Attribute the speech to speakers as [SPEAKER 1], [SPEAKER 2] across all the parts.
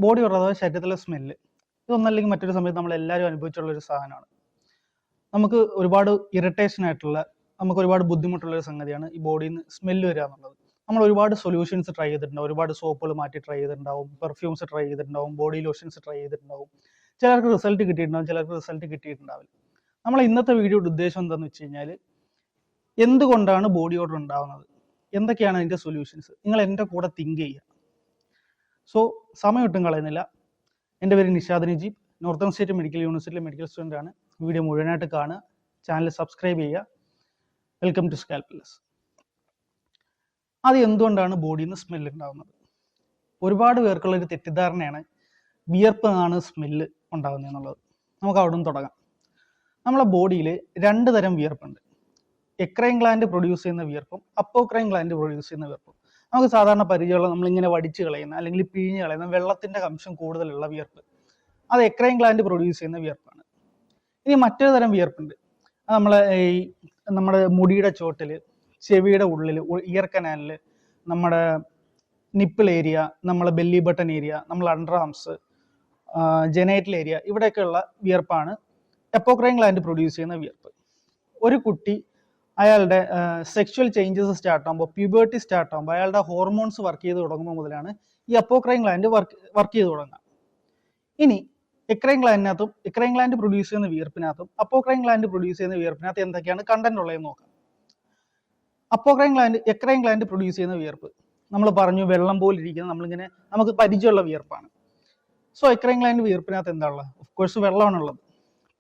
[SPEAKER 1] Body order അഥവാ ശരീരത്തിലെ smell ഇതൊന്നല്ലെങ്കിൽ മറ്റൊരു സമയത്ത് നമ്മൾ എല്ലാവരും അനുഭവിച്ചുള്ള ഒരു സാധനമാണ്. നമുക്ക് ഒരുപാട് ഇറിറ്റേഷൻ ആയിട്ടുള്ള, നമുക്ക് ഒരുപാട് ബുദ്ധിമുട്ടുള്ള ഒരു സംഗതിയാണ് ഈ ബോഡിയിൽ നിന്ന് സ്മെല്ല് വരിക എന്നുള്ളത്. നമ്മൾ ഒരുപാട് സൊല്യൂഷൻസ് ട്രൈ ചെയ്തിട്ടുണ്ടാവും, ഒരുപാട് സോപ്പുകൾ മാറ്റി ട്രൈ ചെയ്തിട്ടുണ്ടാവും, പെർഫ്യൂംസ് ട്രൈ ചെയ്തിട്ടുണ്ടാവും, ബോഡി ലോഷൻസ് ട്രൈ ചെയ്തിട്ടുണ്ടാവും. ചിലർക്ക് റിസൾട്ട് കിട്ടിയിട്ടുണ്ടാവും, ചിലർക്ക് റിസൾട്ട് കിട്ടിയിട്ടുണ്ടാവില്ല. നമ്മൾ ഇന്നത്തെ വീഡിയോയുടെ ഉദ്ദേശം എന്താണെന്ന് വെച്ച് കഴിഞ്ഞാൽ, എന്തുകൊണ്ടാണ് ബോഡി ഓഡർ ഉണ്ടാവുന്നത്, എന്തൊക്കെയാണ് അതിൻ്റെ സൊല്യൂഷൻസ്, നിങ്ങൾ എൻ്റെ കൂടെ തിങ്ക് ചെയ്യുക. സോ സമയം ഒട്ടും കളയുന്നില്ല. എൻ്റെ പേര് Nishad Najeeb, northern state medical യൂണിവേഴ്സിറ്റിയിലെ മെഡിക്കൽ സ്റ്റുഡൻ്റ് ആണ്. വീഡിയോ മുഴുവനായിട്ട് കാണുക, ചാനൽ സബ്സ്ക്രൈബ് ചെയ്യുക. Welcome to Scalpless. അത് എന്തുകൊണ്ടാണ് ബോഡിയിൽ നിന്ന് സ്മെല്ല് ഉണ്ടാകുന്നത്? ഒരുപാട് പേർക്കുള്ള ഒരു തെറ്റിദ്ധാരണയാണ് വിയർപ്പ് ആണ് സ്മെല്ല് ഉണ്ടാകുന്നത് എന്നുള്ളത്. നമുക്ക് അവിടെ നിന്ന് തുടങ്ങാം. നമ്മളെ ബോഡിയിൽ 2 തരം വിയർപ്പുണ്ട്. എക്രൈൻ ഗ്ലാൻഡ് പ്രൊഡ്യൂസ് ചെയ്യുന്ന വിയർപ്പും അപ്പോക്രൈൻ ഗ്ലാൻഡ് പ്രൊഡ്യൂസ് ചെയ്യുന്ന വിയർപ്പും. നമുക്ക് സാധാരണ പരിചയമുള്ള, നമ്മളിങ്ങനെ വടിച്ച് കളയുന്ന അല്ലെങ്കിൽ പിഴിഞ്ഞ് കളയുന്ന വെള്ളത്തിൻ്റെ അംശം കൂടുതലുള്ള വിയർപ്പ്, അത് എക്രൈൻ ഗ്ലാൻഡ് പ്രൊഡ്യൂസ് ചെയ്യുന്ന വിയർപ്പാണ്. ഇനി മറ്റൊരു തരം വിയർപ്പുണ്ട്. അത് നമ്മുടെ മുടിയുടെ ചോട്ടിൽ, ചെവിയുടെ ഉള്ളിൽ, ഇയർ കനാലിൽ, നമ്മുടെ നിപ്പിൾ ഏരിയ, നമ്മളെ ബെല്ലി ബട്ടൺ ഏരിയ, നമ്മളെ അണ്ടർ ആംസ്, ജെനൈറ്റൽ ഏരിയ, ഇവിടെയൊക്കെയുള്ള വിയർപ്പാണ് എപ്പോക്രൈൻ ഗ്ലാൻഡ് പ്രൊഡ്യൂസ് ചെയ്യുന്ന വിയർപ്പ്. ഒരു കുട്ടി അയാളുടെ സെക്ഷൽ ചേഞ്ചസ് സ്റ്റാർട്ട് ആകുമ്പോൾ, പ്യൂബേർട്ടി സ്റ്റാർട്ട് ആകുമ്പോൾ, അയാളുടെ ഹോർമോൺസ് വർക്ക് ചെയ്ത് തുടങ്ങുമ്പോൾ മുതലാണ് ഈ എപ്പോക്രൈൻ ഗ്ലാൻഡ് വർക്ക് ചെയ്ത് തുടങ്ങുക. ഇനി എക്രൈൻ ഗ്ലാൻഡ് പ്രൊഡ്യൂസ് ചെയ്യുന്ന വിയർപ്പിനകത്തും അപ്പോക്രൈൻ ഗ്ലാൻഡ് പ്രൊഡ്യൂസ് ചെയ്യുന്ന വിയർപ്പിനകത്ത് എന്തൊക്കെയാണ് കണ്ടന്റ് ഉള്ളതെന്ന് നോക്കാം. എക്രൈൻ ഗ്ലാൻഡ് പ്രൊഡ്യൂസ് ചെയ്യുന്ന വിയർപ്പ് നമ്മൾ പറഞ്ഞു, വെള്ളം പോലെ ഇരിക്കുന്ന, നമ്മളിങ്ങനെ നമുക്ക് പരിചയമുള്ള വിയർപ്പാണ്. സോ എക്രൈൻ ഗ്ലാൻഡ് വിയർപ്പിനകത്ത് എന്താ ഉള്ളത്? ഓഫ് കോഴ്സ് വെള്ളമാണുള്ളത്.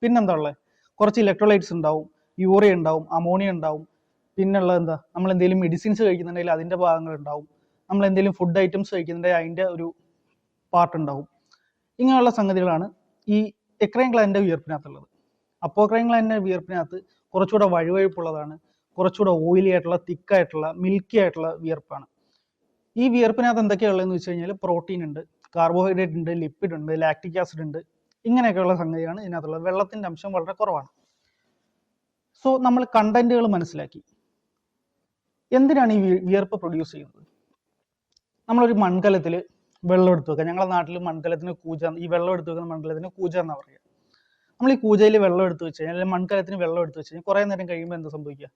[SPEAKER 1] പിന്നെന്താ ഉള്ളത്? കുറച്ച് ഇലക്ട്രോലൈറ്റ്സ് ഉണ്ടാവും, യൂറിയ ഉണ്ടാവും, അമോണിയ ഉണ്ടാവും. പിന്നുള്ളത് എന്താ? നമ്മൾ എന്തെങ്കിലും മെഡിസിൻസ് കഴിക്കുന്നുണ്ടെങ്കിൽ അതിൻ്റെ ഭാഗങ്ങൾ ഉണ്ടാവും. നമ്മൾ എന്തെങ്കിലും ഫുഡ് ഐറ്റംസ് കഴിക്കുന്നുണ്ടെങ്കിൽ അതിൻ്റെ ഒരു പാർട്ട് ഉണ്ടാവും. ഇങ്ങനെയുള്ള സംഗതികളാണ് ഈ എക്രൈൻ ഗ്ലാൻഡിൻ്റെ വിയർപ്പിനകത്തുള്ളത്. അപ്പോക്രൈൻ ഗ്ലാൻഡിൻ്റെ വിയർപ്പിനകത്ത് കുറച്ചുകൂടെ വഴുവഴുപ്പുള്ളതാണ്, കുറച്ചുകൂടെ ഓയിലി ആയിട്ടുള്ള, തിക്കായിട്ടുള്ള, മിൽക്കി ആയിട്ടുള്ള വിയർപ്പാണ്. ഈ വിയർപ്പിനകത്ത് എന്തൊക്കെയുള്ളതെന്ന് വെച്ച് കഴിഞ്ഞാൽ പ്രോട്ടീൻ ഉണ്ട്, കാർബോഹൈഡ്രേറ്റ് ഉണ്ട്, ലിപ്പിഡ് ഉണ്ട്, ലാക്റ്റിക് ആസിഡ് ഉണ്ട്. ഇങ്ങനെയൊക്കെയുള്ള സംഗതിയാണ് ഇതിനകത്തുള്ളത്. വെള്ളത്തിൻ്റെ അംശം വളരെ കുറവാണ്. സോ നമ്മൾ കണ്ടന്റുകൾ മനസ്സിലാക്കി. എന്തിനാണ് ഈ വിയർപ്പ് പ്രൊഡ്യൂസ് ചെയ്യുന്നത്? നമ്മളൊരു മൺകലത്തിൽ വെള്ളം എടുത്ത് വെക്കുക. ഞങ്ങളുടെ നാട്ടിൽ മൺകലത്തിന് കൂജ, ഈ വെള്ളം എടുത്ത് വെക്കുന്ന മൺകലത്തിന് കൂജ എന്നാണ് പറയുക. നമ്മൾ ഈ കൂജയിൽ വെള്ളം എടുത്ത് വെച്ച് കഴിഞ്ഞാൽ, അല്ലെങ്കിൽ മൺകലത്തിന് വെള്ളം എടുത്ത് വെച്ച് കഴിഞ്ഞാൽ കുറേ നേരം കഴിയുമ്പോൾ എന്താ സംഭവിക്കുക?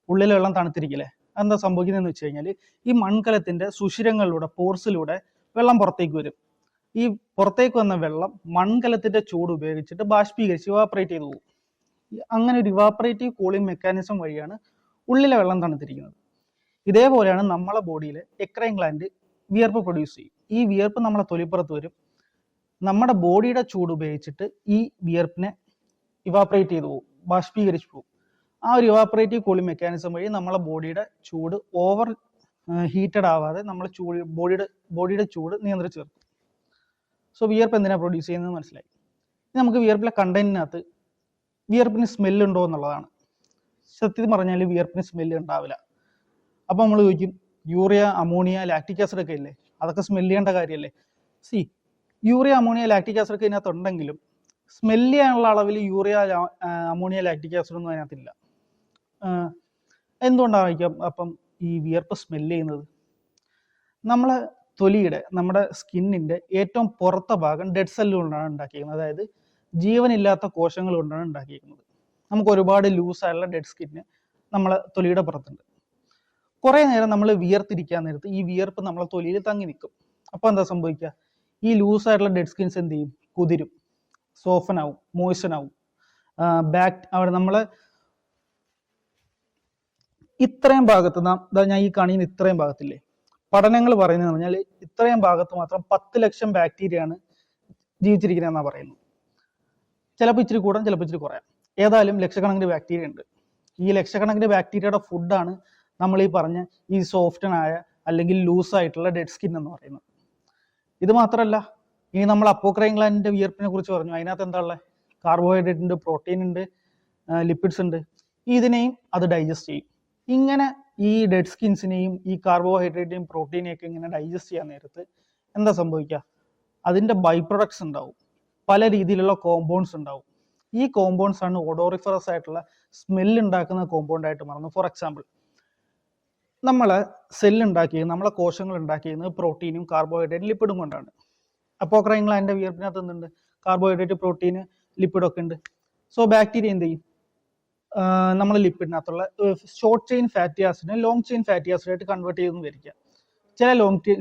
[SPEAKER 1] ഉള്ളിൽ വെള്ളം തണുത്തിരിക്കില്ലേ? അതെന്താ സംഭവിക്കുന്നതെന്ന് വെച്ച് കഴിഞ്ഞാൽ, ഈ മൺകലത്തിന്റെ സുഷിരങ്ങളിലൂടെ, പോർസിലൂടെ വെള്ളം പുറത്തേക്ക് വരും. ഈ പുറത്തേക്ക് വന്ന വെള്ളം മൺകലത്തിന്റെ ചൂട് ഉപയോഗിച്ചിട്ട് ബാഷ്പീകരിച്ച് ഇവാപ്പറേറ്റ് ചെയ്തു പോകും. അങ്ങനെ ഒരു ഇവാപ്പറേറ്റീവ് കൂളിംഗ് മെക്കാനിസം വഴിയാണ് ഉള്ളിലെ വെള്ളം തണുത്തിരിക്കുന്നത്. ഇതേപോലെയാണ് നമ്മളെ ബോഡിയിൽ എക്രൈൻ ഗ്ലാൻഡ് വിയർപ്പ് പ്രൊഡ്യൂസ് ചെയ്യും. ഈ വിയർപ്പ് നമ്മളെ തൊലിപ്പുറത്ത് വരും. നമ്മുടെ ബോഡിയുടെ ചൂട് ഉപയോഗിച്ചിട്ട് ഈ വിയർപ്പിനെ ഇവാപ്പറേറ്റ് ചെയ്തു പോകും, ബാഷ്പീകരിച്ച് പോകും. ആ ഒരു ഇവാപ്പറേറ്റീവ് കൂളിംഗ് മെക്കാനിസം വഴി നമ്മളെ ബോഡിയുടെ ചൂട് ഓവർ ഹീറ്റഡ് ആവാതെ നമ്മൾ ബോഡിയുടെ ചൂട് നിയന്ത്രിച്ച് നിർത്തും. സോ വിയർപ്പ് എന്തിനാണ് പ്രൊഡ്യൂസ് ചെയ്യുന്നത് മനസ്സിലായി. ഇനി നമുക്ക് വിയർപ്പിലെ കണ്ടന്റിനകത്ത് വിയർപ്പിന് സ്മെല്ലുണ്ടോ എന്നുള്ളതാണ്. സത്യത്തിൽ പറഞ്ഞാൽ വിയർപ്പിന് സ്മെല്ല് ഉണ്ടാവില്ല. അപ്പോൾ നമ്മൾ ചോദിക്കും, യൂറിയ, അമോണിയ, ലാക്റ്റിക് ആസിഡ് ഒക്കെ ഇല്ലേ, അതൊക്കെ സ്മെല്ല് ചെയ്യേണ്ട കാര്യമല്ലേ? യൂറിയ, അമോണിയ, ലാക്റ്റിക് ആസിഡ് ഒക്കെ ഇതിനകത്ത് ഉണ്ടെങ്കിലും സ്മെല്ല് ചെയ്യാനുള്ള അളവിൽ യൂറിയ, അമോണിയ, ലാക്റ്റിക് ആസിഡ് ഒന്നും അതിനകത്തില്ല. എന്തുകൊണ്ടായിരിക്കും അപ്പം ഈ വിയർപ്പ് സ്മെല്ല് ചെയ്യുന്നത്? നമ്മളെ തൊലിയുടെ, നമ്മുടെ സ്കിന്നിന്റെ ഏറ്റവും പുറത്തെ ഭാഗം ഡെഡ് സെല്ല് കൊണ്ടാണ് ഉണ്ടാക്കിയിരിക്കുന്നത്. അതായത് ജീവനില്ലാത്ത കോശങ്ങൾ കൊണ്ടാണ് ഉണ്ടാക്കിയിരിക്കുന്നത്. നമുക്ക് ഒരുപാട് ലൂസായുള്ള ഡെഡ് സ്കിന്ന് നമ്മളെ തൊലിയുടെ പുറത്തുണ്ട്. കുറേ നേരം നമ്മൾ വിയർത്തിരിക്കാൻ നേരത്ത് ഈ വിയർപ്പ് നമ്മളെ തൊലിയിൽ തങ്ങി നിൽക്കും. അപ്പോൾ എന്താ സംഭവിക്കുക? ഈ ലൂസായിട്ടുള്ള ഡെഡ് സ്കിൻസ് എന്ത് ചെയ്യും? കുതിരും, സോഫൻ ആവും, മോയ്സൺ ആവും. അവിടെ നമ്മളെ ഇത്രയും ഭാഗത്ത് ഞാൻ ഈ കാണിക്കുന്ന ഇത്രയും ഭാഗത്തില്ലേ, പഠനങ്ങൾ പറയുന്നത് പറഞ്ഞാൽ ഇത്രയും ഭാഗത്ത് മാത്രം 10 ലക്ഷം ബാക്ടീരിയയാണ് ജീവിച്ചിരിക്കുന്നതെന്നാണ് പറയുന്നത്. ചിലപ്പോൾ ഇച്ചിരി കൂടാം, ചിലപ്പോൾ ഇച്ചിരി കുറയാം. ഏതായാലും ലക്ഷക്കണക്കിന് ബാക്ടീരിയ ഉണ്ട്. ഈ ലക്ഷക്കണക്കിന് ബാക്ടീരിയയുടെ ഫുഡാണ് നമ്മൾ ഈ പറഞ്ഞ ഈ സോഫ്റ്റനായ അല്ലെങ്കിൽ ലൂസായിട്ടുള്ള ഡെഡ് സ്കിൻ എന്ന് പറയുന്നത്. ഇത് മാത്രമല്ല, ഇനി നമ്മൾ അപ്പോക്രൈൻ ഗ്ലാൻഡിന്റെ വിയർപ്പിനെ കുറിച്ച് പറഞ്ഞു. അതിനകത്ത് എന്താ ഉള്ളത്? കാർബോഹൈഡ്രേറ്റ് ഉണ്ട്, പ്രോട്ടീൻ ഉണ്ട്, ലിപ്പിഡ്സ് ഉണ്ട്. ഇതിനെയും അത് ഡൈജസ്റ്റ് ചെയ്യും. ഇങ്ങനെ ഈ ഡെഡ് സ്കിൻസിനെയും ഈ കാർബോഹൈഡ്രേറ്റിനെയും പ്രോട്ടീനെയും ഒക്കെ ഇങ്ങനെ ഡൈജസ്റ്റ് ചെയ്യാൻ നേരത്ത് എന്താ സംഭവിക്കുക? അതിൻ്റെ ബൈ പ്രൊഡക്ട്സ് ഉണ്ടാവും, പല രീതിയിലുള്ള കോമ്പൗണ്ട്സ് ഉണ്ടാവും. ഈ കോമ്പൗണ്ട്സ് ആണ് ഓഡോറിഫറസ് ആയിട്ടുള്ള സ്മെല്ല് ഉണ്ടാക്കുന്ന കോമ്പൗണ്ട് ആയിട്ട് മാറുന്നത്. ഫോർ എക്സാമ്പിൾ, നമ്മളെ സെല്ല് ഉണ്ടാക്കിയത്, നമ്മളെ കോശങ്ങൾ ഉണ്ടാക്കിയത് പ്രോട്ടീനും കാർബോഹൈഡ്രേറ്റും ലിപ്പിഡും കൊണ്ടാണ്. അപ്പോക്രൈൻ ഗ്ലാൻഡിന്റെ വിയർപ്പിനകത്ത് എന്തുണ്ട്? കാർബോഹൈഡ്രേറ്റ്, പ്രോട്ടീൻ, ലിപ്പിഡ് ഒക്കെ ഉണ്ട്. സോ ബാക്ടീരിയ എന്ത് ചെയ്യും? നമ്മൾ ലിപ്പിഡിനകത്തുള്ള ഷോർട്ട് ചെയിൻ ഫാറ്റി ആസിഡിനെ ലോങ് ചെയിൻ ഫാറ്റി ആസിഡായിട്ട് കൺവേർട്ട് ചെയ്തെന്ന് വിചാരിക്കുക. ചില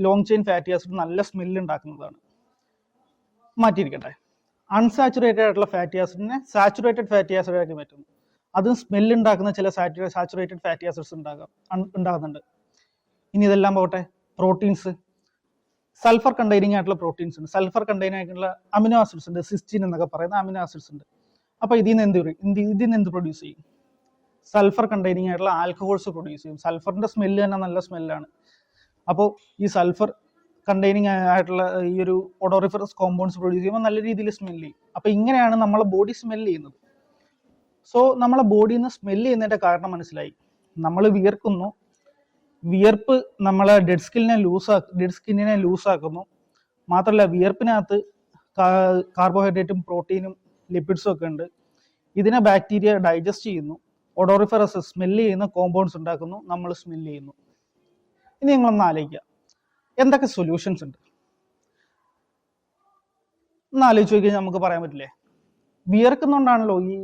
[SPEAKER 1] ലോങ് ചെയിൻ ഫാറ്റി ആസിഡ് നല്ല സ്മെല്ല് ഉണ്ടാക്കുന്നതാണ്. മാറ്റിയിരിക്കട്ടെ. അൺസാച്ചുറേറ്റഡ് ആയിട്ടുള്ള ഫാറ്റി ആസിഡിനെ സാച്ചുറേറ്റഡ് ഫാറ്റി ആസിഡായിട്ട് മാറ്റുന്നു. അതും സ്മെല്ല് ഉണ്ടാക്കുന്ന ചില സാച്ചുറേറ്റഡ് ഫാറ്റി ആസിഡ്സ് ഉണ്ടാകുന്നുണ്ട്. ഇനി ഇതെല്ലാം പോട്ടെ. പ്രോട്ടീൻസ്, സൾഫർ കണ്ടെയ്നിങ് ആയിട്ടുള്ള പ്രോട്ടീൻസ് ഉണ്ട്. സൾഫർ കണ്ടെയ്നിങ് ആയിട്ടുള്ള അമിനോ ആസിഡ്സ് ഉണ്ട്. സിസ്റ്റിൻ എന്നൊക്കെ പറയുന്ന അമിനോ ആസിഡ്സ് ഉണ്ട്. അപ്പൊ ഇതിൽ നിന്ന് എന്ത് പ്രൊഡ്യൂസ് ചെയ്യും? സൾഫർ കണ്ടെയ്നിങ് ആയിട്ടുള്ള ആൽക്കഹോൾസ് പ്രൊഡ്യൂസ് ചെയ്യും. സൾഫറിന്റെ സ്മെല്ല് തന്നെ നല്ല സ്മെല്ലാണ്. അപ്പോൾ ഈ സൾഫർ കണ്ടെയ്നിങ് ആയിട്ടുള്ള ഈ ഒരു ഒഡോറിഫറസ് കോമ്പൗണ്ട്സ് പ്രൊഡ്യൂസ് ചെയ്യുമ്പോൾ നല്ല രീതിയിൽ സ്മെല്ല് ചെയ്യും. അപ്പൊ ഇങ്ങനെയാണ് നമ്മളെ ബോഡി സ്മെല്ല് ചെയ്യുന്നത്. സോ നമ്മളെ ബോഡിയിൽ നിന്ന് സ്മെല്ല് ചെയ്യുന്നതിന്റെ കാരണം മനസ്സിലായി. നമ്മൾ വിയർക്കുന്നു, വിയർപ്പ് നമ്മളെ ഡെഡ് സ്കിന്നിനെ ലൂസാക്കുന്നു. മാത്രമല്ല വിയർപ്പിനകത്ത് കാർബോഹൈഡ്രേറ്റും പ്രോട്ടീനും ലിപ്പിഡ്സും ഒക്കെ ഉണ്ട്. ഇതിനെ ബാക്ടീരിയ ഡൈജസ്റ്റ് ചെയ്യുന്നു, ഒഡോറിഫറസ് സ്മെല്ല് ചെയ്യുന്ന കോമ്പൗണ്ട്സ് ഉണ്ടാക്കുന്നു, നമ്മൾ സ്മെല്ല് ചെയ്യുന്നു. ഇനി നിങ്ങളൊന്ന് ആലോചിക്കുക, എന്തൊക്കെ സൊല്യൂഷൻസ് ഉണ്ട് ഒന്ന് ആലോചിച്ച് നോക്കിയാൽ നമുക്ക് പറയാൻ പറ്റില്ലേ? വിയർക്കുന്നതുകൊണ്ടാണല്ലോ ഈ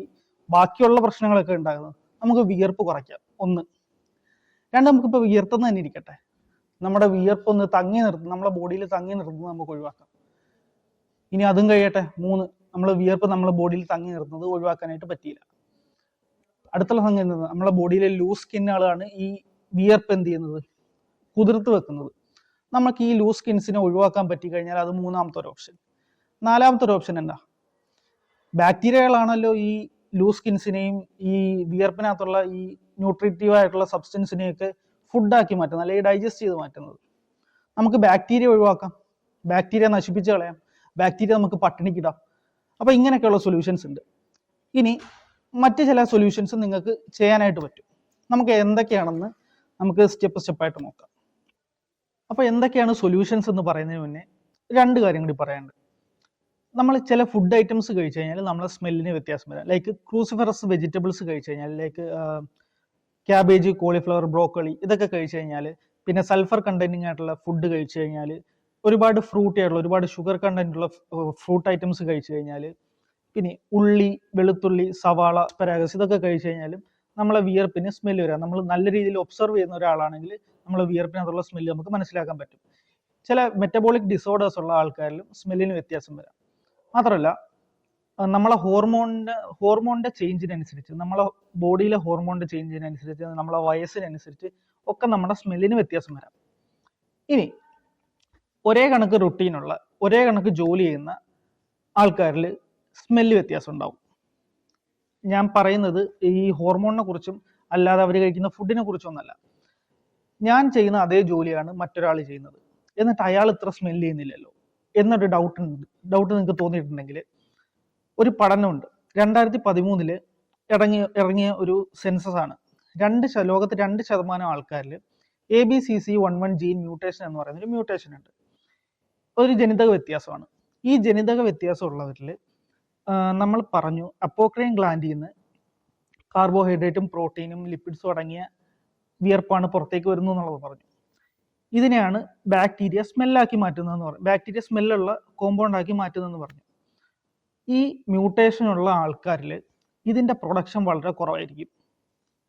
[SPEAKER 1] ബാക്കിയുള്ള പ്രശ്നങ്ങളൊക്കെ ഉണ്ടാകുന്നത്. നമുക്ക് വിയർപ്പ് കുറയ്ക്കാം, ഒന്ന്. രണ്ട്, നമുക്കിപ്പോൾ വിയർത്തുന്ന തന്നെ ഇരിക്കട്ടെ, നമ്മുടെ വിയർപ്പൊന്ന് നമ്മുടെ ബോഡിയിൽ തങ്ങി നിർത്തുന്നത് നമുക്ക് ഒഴിവാക്കാം. ഇനി അതും കഴിയട്ടെ. മൂന്ന്, നമ്മൾ വിയർപ്പ് നമ്മുടെ ബോഡിയിൽ തങ്ങി നിർത്തുന്നത് ഒഴിവാക്കാനായിട്ട് പറ്റിയില്ല. അടുത്തുള്ള സംഗതി എന്താണ്? നമ്മുടെ ബോഡിയിലെ ലൂസ് സ്കിന്നുകളാണ് ഈ വിയർപ്പ് എന്ത് ചെയ്യുന്നത്? കുതിർത്ത് വെക്കുന്നത്. നമുക്ക് ഈ ലൂസ് സ്കിൻസിനെ ഒഴിവാക്കാൻ പറ്റി കഴിഞ്ഞാൽ അത് മൂന്നാമത്തെ ഒരു ഓപ്ഷൻ. നാലാമത്തെ ഒരു ഓപ്ഷൻ എന്താ? ബാക്ടീരിയകളാണല്ലോ ഈ ലൂസ് സ്കിൻസിനെയും ഈ വിയർപ്പിനകത്തുള്ള ഈ ന്യൂട്രീറ്റീവ് ആയിട്ടുള്ള സബ്സ്റ്റൻസിനെയൊക്കെ ഫുഡാക്കി മാറ്റുന്നത്, അല്ലെങ്കിൽ ഡൈജസ്റ്റ് ചെയ്ത് മാറ്റുന്നത്. നമുക്ക് ബാക്ടീരിയ ഒഴിവാക്കാം, ബാക്ടീരിയ നശിപ്പിച്ച് കളയാം, ബാക്ടീരിയ നമുക്ക് പട്ടിണിക്കിടാം. അപ്പൊ ഇങ്ങനെയൊക്കെയുള്ള സൊല്യൂഷൻസ് ഉണ്ട്. ഇനി മറ്റ് ചില സൊല്യൂഷൻസ് നിങ്ങൾക്ക് ചെയ്യാനായിട്ട് പറ്റും. നമുക്ക് എന്തൊക്കെയാണെന്ന് നമുക്ക് സ്റ്റെപ്പായിട്ട് നോക്കാം. അപ്പൊ എന്തൊക്കെയാണ് സൊല്യൂഷൻസ് എന്ന് പറയുന്നതിന് മുന്നേ രണ്ട് കാര്യം കൂടി പറയാനുണ്ട്. നമ്മൾ ചില ഫുഡ് ഐറ്റംസ് കഴിച്ചു കഴിഞ്ഞാൽ നമ്മളെ സ്മെല്ലിന് വ്യത്യാസം വരാം. ലൈക്ക് ക്രൂസിഫറസ് വെജിറ്റബിൾസ് കഴിച്ചു കഴിഞ്ഞാൽ, ലൈക്ക് ക്യാബേജ്, കോളിഫ്ലവർ, ബ്രോക്കോളി, ഇതൊക്കെ കഴിച്ചു കഴിഞ്ഞാൽ, പിന്നെ സൾഫർ കണ്ടെയ്നിങ് ആയിട്ടുള്ള ഫുഡ് കഴിച്ചു കഴിഞ്ഞാൽ, ഒരുപാട് ഫ്രൂട്ടി ആയിട്ടുള്ള ഒരുപാട് ഷുഗർ കണ്ടന്റ് ഉള്ള ഫ്രൂട്ട് ഐറ്റംസ് കഴിച്ചു കഴിഞ്ഞാൽ, പിന്നെ ഉള്ളി, വെളുത്തുള്ളി, സവാള, പരാഗസ്, ഇതൊക്കെ കഴിച്ചു കഴിഞ്ഞാലും നമ്മളെ വിയർപ്പിന് സ്മെല്ല് വരാം. നമ്മൾ നല്ല രീതിയിൽ ഒബ്സർവ് ചെയ്യുന്ന ഒരാളാണെങ്കിൽ നമ്മളെ വിയർപ്പിനകത്തുള്ള സ്മെല്ല് നമുക്ക് മനസ്സിലാക്കാൻ പറ്റും. ചില മെറ്റബോളിക് ഡിസോർഡേഴ്സ് ഉള്ള ആൾക്കാരിലും സ്മെല്ലിന് വ്യത്യാസം വരാം. മാത്രമല്ല നമ്മളെ ഹോർമോണിന്റെ ചേഞ്ചിനനുസരിച്ച്, നമ്മളെ ബോഡിയിലെ ഹോർമോണിന്റെ ചേഞ്ചിനനുസരിച്ച്, നമ്മളെ വയസ്സിനനുസരിച്ച് ഒക്കെ നമ്മുടെ സ്മെല്ലിന് വ്യത്യാസം വരാം. ഇനി ഒരേ കണക്ക് റുട്ടീനുള്ള, ഒരേ കണക്ക് ജോലി ചെയ്യുന്ന ആൾക്കാരിൽ സ്മെല്ല് വ്യത്യാസം ഉണ്ടാവും. ഞാൻ പറയുന്നത് ഈ ഹോർമോണിനെ കുറിച്ചും അല്ലാതെ അവർ കഴിക്കുന്ന ഫുഡിനെ കുറിച്ചൊന്നല്ല. ഞാൻ ചെയ്യുന്ന അതേ ജോലിയാണ് മറ്റൊരാൾ ചെയ്യുന്നത്, എന്നിട്ട് അയാൾ ഇത്ര സ്മെല്ല് ചെയ്യുന്നില്ലല്ലോ എന്നൊരു ഡൗട്ട് നിങ്ങൾക്ക് തോന്നിയിട്ടുണ്ടെങ്കിൽ, ഒരു പഠനമുണ്ട്. 2013 ഇറങ്ങിയ ഒരു സെൻസസ് ആണ്. ലോകത്ത് 2% ആൾക്കാരിൽ ABCC11 ജീൻ മ്യൂട്ടേഷൻ എന്ന് പറയുന്ന ഒരു മ്യൂട്ടേഷൻ ഉണ്ട്. ഒരു ജനിതക വ്യത്യാസമാണ്. ഈ ജനിതക വ്യത്യാസം ഉള്ളവരിൽ നമ്മൾ പറഞ്ഞു അപ്പോക്രൈൻ ഗ്ലാൻഡിൽ നിന്ന് കാർബോഹൈഡ്രേറ്റും പ്രോട്ടീനും ലിപ്പിഡ്സും അടങ്ങിയ വിയർപ്പാണ് പുറത്തേക്ക് വരുന്നത് എന്നുള്ളത് പറഞ്ഞു. ഇതിനെയാണ് ബാക്ടീരിയ സ്മെല്ലാക്കി മാറ്റുന്നതെന്ന് പറഞ്ഞു. ബാക്ടീരിയ സ്മെല്ലുള്ള കോമ്പൗണ്ട് ആക്കി മാറ്റുന്നതെന്ന് പറഞ്ഞു. ഈ മ്യൂട്ടേഷനുള്ള ആൾക്കാരിൽ ഇതിന്റെ പ്രൊഡക്ഷൻ വളരെ കുറവായിരിക്കും,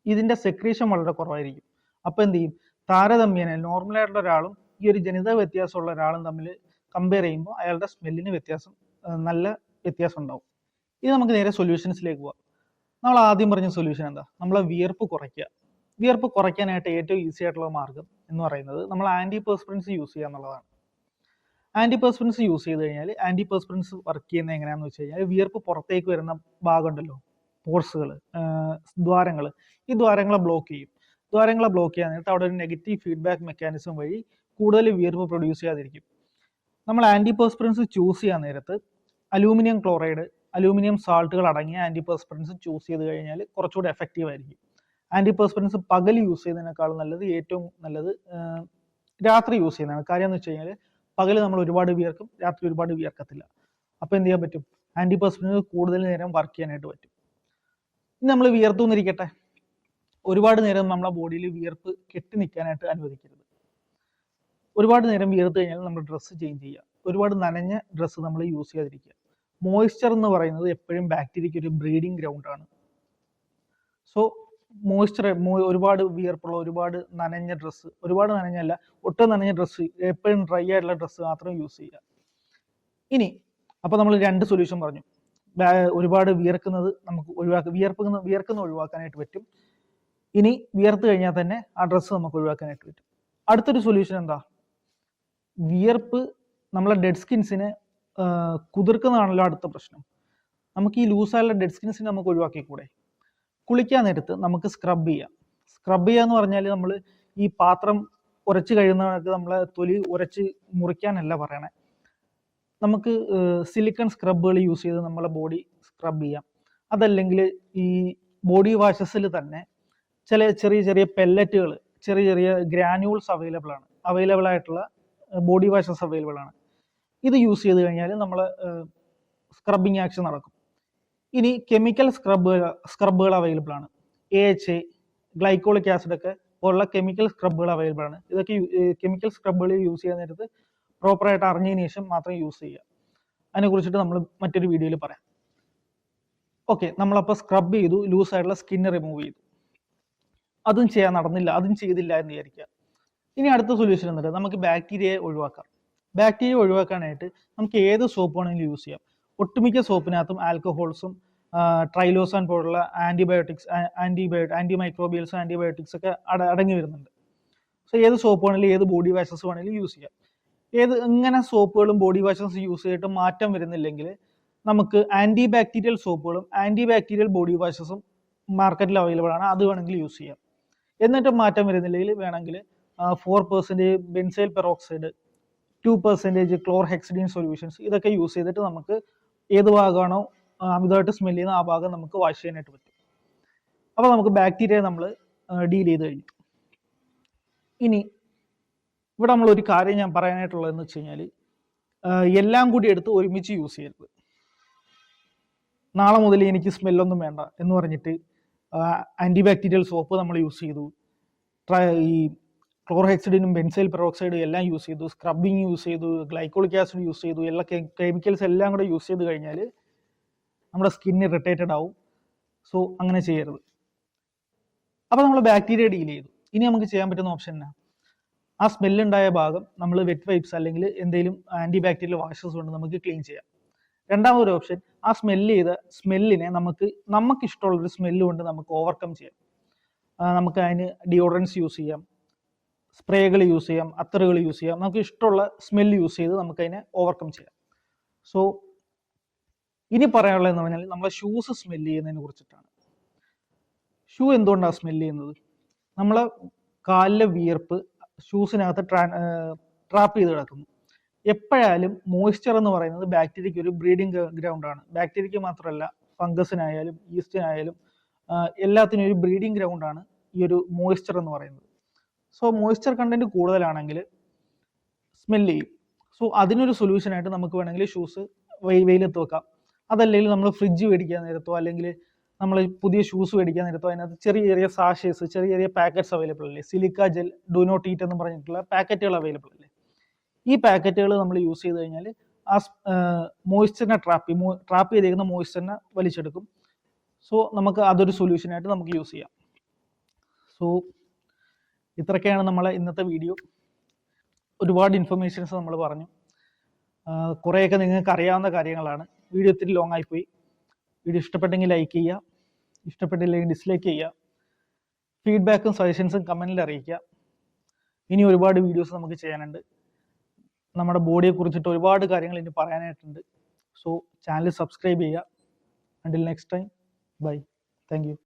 [SPEAKER 1] ഇതിന്റെ സെക്രീഷൻ വളരെ കുറവായിരിക്കും. അപ്പൊ എന്ത് ചെയ്യും? താരതമ്യേന നോർമലായിട്ടുള്ള ഒരാളും ഈ ഒരു ജനിതക വ്യത്യാസമുള്ള ഒരാളും തമ്മിൽ കമ്പയർ ചെയ്യുമ്പോൾ അയാളുടെ സ്മെല്ലിന് നല്ല വ്യത്യാസം ഉണ്ടാവും. ഇത് നമുക്ക് നേരെ സൊല്യൂഷൻസിലേക്ക് പോവാം. നമ്മൾ ആദ്യം പറഞ്ഞ സൊല്യൂഷൻ എന്താ? നമ്മളെ വിയർപ്പ് കുറയ്ക്കുക. വിയർപ്പ് കുറയ്ക്കാനായിട്ട് ഏറ്റവും ഈസി ആയിട്ടുള്ള മാർഗം എന്ന് പറയുന്നത് നമ്മൾ ആന്റിപെർസ്പിറൻസ് യൂസ് ചെയ്യുക എന്നുള്ളതാണ്. ആന്റിപെർസ്പിറൻസ് യൂസ് ചെയ്ത് കഴിഞ്ഞാൽ ആന്റിപെർസ്പിറൻസ് വർക്ക് ചെയ്യുന്നത് എങ്ങനെയാണെന്ന് വെച്ച് കഴിഞ്ഞാൽ, വിയർപ്പ് പുറത്തേക്ക് വരുന്ന ഭാഗമുണ്ടല്ലോ, പോർസുകൾ, ദ്വാരങ്ങൾ, ഈ ദ്വാരങ്ങളെ ബ്ലോക്ക് ചെയ്യും. ദ്വാരങ്ങളെ ബ്ലോക്ക് ചെയ്യാൻ നേരത്തെ അവിടെ ഒരു നെഗറ്റീവ് ഫീഡ്ബാക്ക് മെക്കാനിസം വഴി കൂടുതൽ വിയർപ്പ് പ്രൊഡ്യൂസ് ചെയ്യാതിരിക്കും. നമ്മൾ ആന്റിപെർസ്പിറൻസ് ചൂസ് ചെയ്യാൻ നേരത്ത് അലൂമിനിയം ക്ലോറൈഡ്, അലൂമിനിയം സാൾട്ടുകൾ അടങ്ങിയ ആന്റിപെർസ്പിറൻസ് ചൂസ് ചെയ്ത് കഴിഞ്ഞാൽ കുറച്ചുകൂടി എഫക്റ്റീവ് ആയിരിക്കും. ആന്റിപെർസ്പിറൻസ് പകൽ യൂസ് ചെയ്യുന്നതിനേക്കാളും നല്ലത്, ഏറ്റവും നല്ലത് രാത്രി യൂസ് ചെയ്യുന്നതാണ്. കാര്യം എന്ന് വെച്ച് കഴിഞ്ഞാൽ പകൽ നമ്മൾ ഒരുപാട് വിയർക്കും, രാത്രി ഒരുപാട് വിയർക്കത്തില്ല. അപ്പോൾ എന്ത് ചെയ്യാൻ പറ്റും? ആന്റിപെർസ്പിറൻസ് കൂടുതൽ നേരം വർക്ക് ചെയ്യാനായിട്ട് പറ്റും. ഇനി നമ്മൾ വിയർത്തു എന്നിരിക്കട്ടെ, ഒരുപാട് നേരം നമ്മളെ ബോഡിയിൽ വിയർപ്പ് കെട്ടി നിൽക്കാനായിട്ട് അനുവദിക്കരുത്. ഒരുപാട് നേരം വിയർത്ത് കഴിഞ്ഞാൽ നമ്മൾ ഡ്രസ്സ് ചേഞ്ച് ചെയ്യുക. ഒരുപാട് നനഞ്ഞ ഡ്രസ്സ് നമ്മൾ യൂസ് ചെയ്യാതിരിക്കുക. മോയ്സ്ചർ എന്ന് പറയുന്നത് എപ്പോഴും ബാക്ടീരിയയ്ക്ക് ഒരു ബ്രീഡിംഗ് ഗ്രൗണ്ട് ആണ്. സോ ഒരുപാട് വിയർപ്പുള്ള, ഒരുപാട് നനഞ്ഞ ഡ്രസ്സ്, ഒരുപാട് നനഞ്ഞല്ല, ഒട്ടും നനഞ്ഞ ഡ്രസ്സ്, എപ്പോഴും ഡ്രൈ ആയിട്ടുള്ള ഡ്രസ്സ് മാത്രം യൂസ് ചെയ്യുക. ഇനി അപ്പോൾ നമ്മൾ 2 സൊല്യൂഷൻ പറഞ്ഞു. ഒരുപാട് വിയർക്കുന്നത് നമുക്ക് വിയർക്കുന്ന ഒഴിവാക്കാനായിട്ട് പറ്റും. ഇനി വിയർത്ത് കഴിഞ്ഞാൽ തന്നെ ആ ഡ്രസ്സ് നമുക്ക് ഒഴിവാക്കാനായിട്ട് പറ്റും. അടുത്തൊരു സൊല്യൂഷൻ എന്താ? വിയർപ്പ് നമ്മളെ ഡെഡ് സ്കിൻസിനെ കുതിർക്കുന്നതാണല്ലോ അടുത്ത പ്രശ്നം. നമുക്ക് ഈ ലൂസായുള്ള ഡെഡ് സ്കിൻസിനെ നമുക്ക് ഒഴിവാക്കിക്കൂടെ? കുളിക്കാൻ നേരത്ത് നമുക്ക് സ്ക്രബ് ചെയ്യാം. സ്ക്രബ് ചെയ്യുക എന്ന് പറഞ്ഞാൽ നമ്മൾ ഈ പാത്രം ഉരച്ച് കഴിയുന്നവർക്ക് നമ്മളെ തൊലി ഉരച്ച് മുറിക്കാനല്ല പറയണേ. നമുക്ക് സിലിക്കൺ സ്ക്രബുകൾ യൂസ് ചെയ്ത് നമ്മളെ ബോഡി സ്ക്രബ് ചെയ്യാം. അതല്ലെങ്കിൽ ഈ ബോഡി വാഷസിൽ തന്നെ ചെറിയ ചെറിയ പെല്ലറ്റുകൾ, ചെറിയ ചെറിയ ഗ്രാനുവൽസ് അവൈലബിൾ ആയിട്ടുള്ള ബോഡി വാഷസ് അവൈലബിൾ ആണ്. ഇത് യൂസ് ചെയ്ത് കഴിഞ്ഞാൽ നമ്മളെ സ്ക്രബിങ് ആക്ഷൻ നടക്കും. ഇനി കെമിക്കൽ സ്ക്രബുകൾ അവൈലബിൾ ആണ്. AHA, ഗ്ലൈക്കോളിക് ആസിഡ് ഒക്കെ പോലുള്ള കെമിക്കൽ സ്ക്രബുകൾ അവൈലബിൾ ആണ്. ഇതൊക്കെ കെമിക്കൽ സ്ക്രബുകൾ യൂസ് ചെയ്യാൻ നേരത്ത് പ്രോപ്പറായിട്ട് അറിഞ്ഞതിന് ശേഷം മാത്രം യൂസ് ചെയ്യുക. അതിനെക്കുറിച്ചിട്ട് നമ്മൾ മറ്റൊരു വീഡിയോയിൽ പറയാം. ഓക്കെ, നമ്മളപ്പോൾ സ്ക്രബ് ചെയ്തു, ലൂസ് ആയിട്ടുള്ള സ്കിന്ന് റിമൂവ് ചെയ്തു. അതും ചെയ്തില്ല എന്ന് വിചാരിക്കുക. ഇനി അടുത്ത സൊല്യൂഷൻ എന്നിട്ട് നമുക്ക് ബാക്ടീരിയയെ ഒഴിവാക്കാം. ബാക്ടീരിയ ഒഴിവാക്കാനായിട്ട് നമുക്ക് ഏത് സോപ്പ് വേണമെങ്കിലും യൂസ് ചെയ്യാം. ഒട്ടുമിക്ക സോപ്പിനകത്തും ആൽക്കഹോൾസും ട്രൈലോസാൻ പോലുള്ള ആന്റിമൈക്രോബിയൽസും ആന്റിബയോട്ടിക്സ് ഒക്കെ അടങ്ങി വരുന്നുണ്ട്. സോ ഏത് സോപ്പ് വേണമെങ്കിലും, ഏത് ബോഡി വാഷസ് വേണമെങ്കിലും യൂസ് ചെയ്യാം. ഇങ്ങനെ സോപ്പുകളും ബോഡി വാഷസ് യൂസ് ചെയ്തിട്ട് മാറ്റം വരുന്നില്ലെങ്കിൽ നമുക്ക് ആന്റി ബാക്ടീരിയൽ സോപ്പുകളും ആന്റി ബാക്ടീരിയൽ ബോഡി വാഷസും മാർക്കറ്റിൽ അവൈലബിൾ ആണ്. അത് വേണമെങ്കിൽ യൂസ് ചെയ്യാം. എന്നിട്ട് മാറ്റം വരുന്നില്ലെങ്കിൽ വേണമെങ്കിൽ 4% ബെൻസൈൽ പെറോക്സൈഡ്, 2% ക്ലോർഹെക്സിഡിൻ സൊല്യൂഷൻസ്, ഇതൊക്കെ യൂസ് ചെയ്തിട്ട് നമുക്ക് ഏത് ഭാഗമാണോ അമിതമായിട്ട് സ്മെൽ ചെയ്യുന്ന ആ ഭാഗം നമുക്ക് വാഷ് ചെയ്യാനായിട്ട് പറ്റും. അപ്പോൾ നമുക്ക് ബാക്ടീരിയ നമ്മൾ ഡീൽ ചെയ്ത് കഴിഞ്ഞു. ഇനി ഇവിടെ നമ്മൾ ഒരു കാര്യം ഞാൻ പറയാനായിട്ടുള്ളതെന്ന് വെച്ച് കഴിഞ്ഞാൽ, എല്ലാം കൂടി എടുത്ത് ഒരുമിച്ച് യൂസ് ചെയ്യരുത്. നാളെ മുതൽ എനിക്ക് സ്മെല്ലൊന്നും വേണ്ട എന്ന് പറഞ്ഞിട്ട് ആന്റി ബാക്ടീരിയൽ സോപ്പ് നമ്മൾ യൂസ് ചെയ്തു, ഈ ക്ലോർഹെക്സിഡിനും ബെൻസൈൽ പെറോക്സൈഡും എല്ലാം യൂസ് ചെയ്തു, സ്ക്രബിങ് യൂസ് ചെയ്തു, ഗ്ലൈക്കോളിക് ആസിഡ് യൂസ് ചെയ്തു, എല്ലാ കെമിക്കൽസ് എല്ലാം കൂടെ യൂസ് ചെയ്ത് കഴിഞ്ഞാൽ നമ്മുടെ സ്കിൻ ഇറിറ്റേറ്റഡ് ആവും. സോ അങ്ങനെ ചെയ്യരുത്. അപ്പോൾ നമ്മൾ ബാക്ടീരിയ ഡീൽ ചെയ്തു. ഇനി നമുക്ക് ചെയ്യാൻ പറ്റുന്ന ഓപ്ഷൻ എന്നാ? ആ സ്മെല്ലുണ്ടായ ഭാഗം നമ്മൾ വെറ്റ് വൈപ്സ് അല്ലെങ്കിൽ എന്തെങ്കിലും ആന്റി ബാക്ടീരിയൽ വാഷസ് കൊണ്ട് നമുക്ക് ക്ലീൻ ചെയ്യാം. രണ്ടാമതൊരു ഓപ്ഷൻ, ആ സ്മെല്ലിനെ നമുക്ക് ഇഷ്ടമുള്ളൊരു സ്മെല്ല് കൊണ്ട് നമുക്ക് ഓവർകം ചെയ്യാം. നമുക്ക് അതിന് ഡിയോഡറൻസ് യൂസ് ചെയ്യാം, സ്പ്രേകൾ യൂസ് ചെയ്യാം, അത്തറുകൾ യൂസ് ചെയ്യാം. നമുക്ക് ഇഷ്ടമുള്ള സ്മെല്ല് യൂസ് ചെയ്ത് നമുക്കതിനെ ഓവർകം ചെയ്യാം. സോ ഇനി പറയാനുള്ളതെന്ന് പറഞ്ഞാൽ നമ്മളെ ഷൂസ് സ്മെല്ല് ചെയ്യുന്നതിനെ കുറിച്ചിട്ടാണ്. ഷൂ എന്തുകൊണ്ടാണ് സ്മെല്ല് ചെയ്യുന്നത്? നമ്മളെ കാലിലെ വിയർപ്പ് ഷൂസിനകത്ത് ട്രാപ്പ് ചെയ്ത് കിടക്കുന്നു. എപ്പോഴായാലും മോയ്സ്ചർ എന്ന് പറയുന്നത് ബാക്ടീരിയയ്ക്ക് ഒരു ബ്രീഡിംഗ് ഗ്രൗണ്ട് ആണ്. ബാക്ടീരിയയ്ക്ക് മാത്രമല്ല, ഫംഗസിനായാലും ഈസ്റ്റിനായാലും എല്ലാത്തിനും ഒരു ബ്രീഡിംഗ് ഗ്രൗണ്ട് ആണ് ഈ ഒരു മോയ്സ്ചർ എന്ന് പറയുന്നത്. സോ മോയ്സ്ചർ കണ്ടന്റ് കൂടുതലാണെങ്കിൽ സ്മെല്ല് ചെയ്യും. സോ അതിനൊരു സൊല്യൂഷനായിട്ട് നമുക്ക് വേണമെങ്കിൽ ഷൂസ് വെയിലത്ത് വെക്കാം. അതല്ലെങ്കിൽ നമ്മൾ ഫ്രിഡ്ജ് മേടിക്കാൻ നേരത്തോ അല്ലെങ്കിൽ നമ്മൾ പുതിയ ഷൂസ് മേടിക്കാൻ നേരത്തോ അതിനകത്ത് ചെറിയ ചെറിയ സാഷേസ്, ചെറിയ ചെറിയ പാക്കറ്റ്സ് അവൈലബിൾ അല്ലേ? Silica gel, do not eat എന്ന് പറഞ്ഞിട്ടുള്ള പാക്കറ്റുകൾ അവൈലബിൾ അല്ലേ? ഈ പാക്കറ്റുകൾ നമ്മൾ യൂസ് ചെയ്ത് കഴിഞ്ഞാൽ ആ മോയ്സ്ചറിനെ ട്രാപ്പ് ചെയ്തേക്കുന്ന മോയ്സ്ചറിനെ വലിച്ചെടുക്കും. സോ നമുക്ക് അതൊരു സൊല്യൂഷനായിട്ട് നമുക്ക് യൂസ് ചെയ്യാം. സോ ഇത്രയൊക്കെയാണ് നമ്മളെ ഇന്നത്തെ വീഡിയോ. ഒരുപാട് ഇൻഫർമേഷൻസ് നമ്മൾ പറഞ്ഞു. കുറേയൊക്കെ നിങ്ങൾക്ക് അറിയാവുന്ന കാര്യങ്ങളാണ്. വീഡിയോ ഇത്തിരി ലോങ് ആയിപ്പോയി. വീഡിയോ ഇഷ്ടപ്പെട്ടെങ്കിൽ ലൈക്ക് ചെയ്യുക, ഇഷ്ടപ്പെട്ടില്ലെങ്കിൽ ഡിസ്ലൈക്ക് ചെയ്യുക. ഫീഡ്ബാക്കും സജഷൻസും കമൻറ്റിൽ അറിയിക്കുക. ഇനി ഒരുപാട് വീഡിയോസ് നമുക്ക് ചെയ്യാനുണ്ട്. നമ്മുടെ ബോഡിയെ കുറിച്ചിട്ട് ഒരുപാട് കാര്യങ്ങൾ ഇനി പറയാനായിട്ടുണ്ട്. സോ ചാനൽ സബ്സ്ക്രൈബ് ചെയ്യുക. Until next time, bye. Thank you.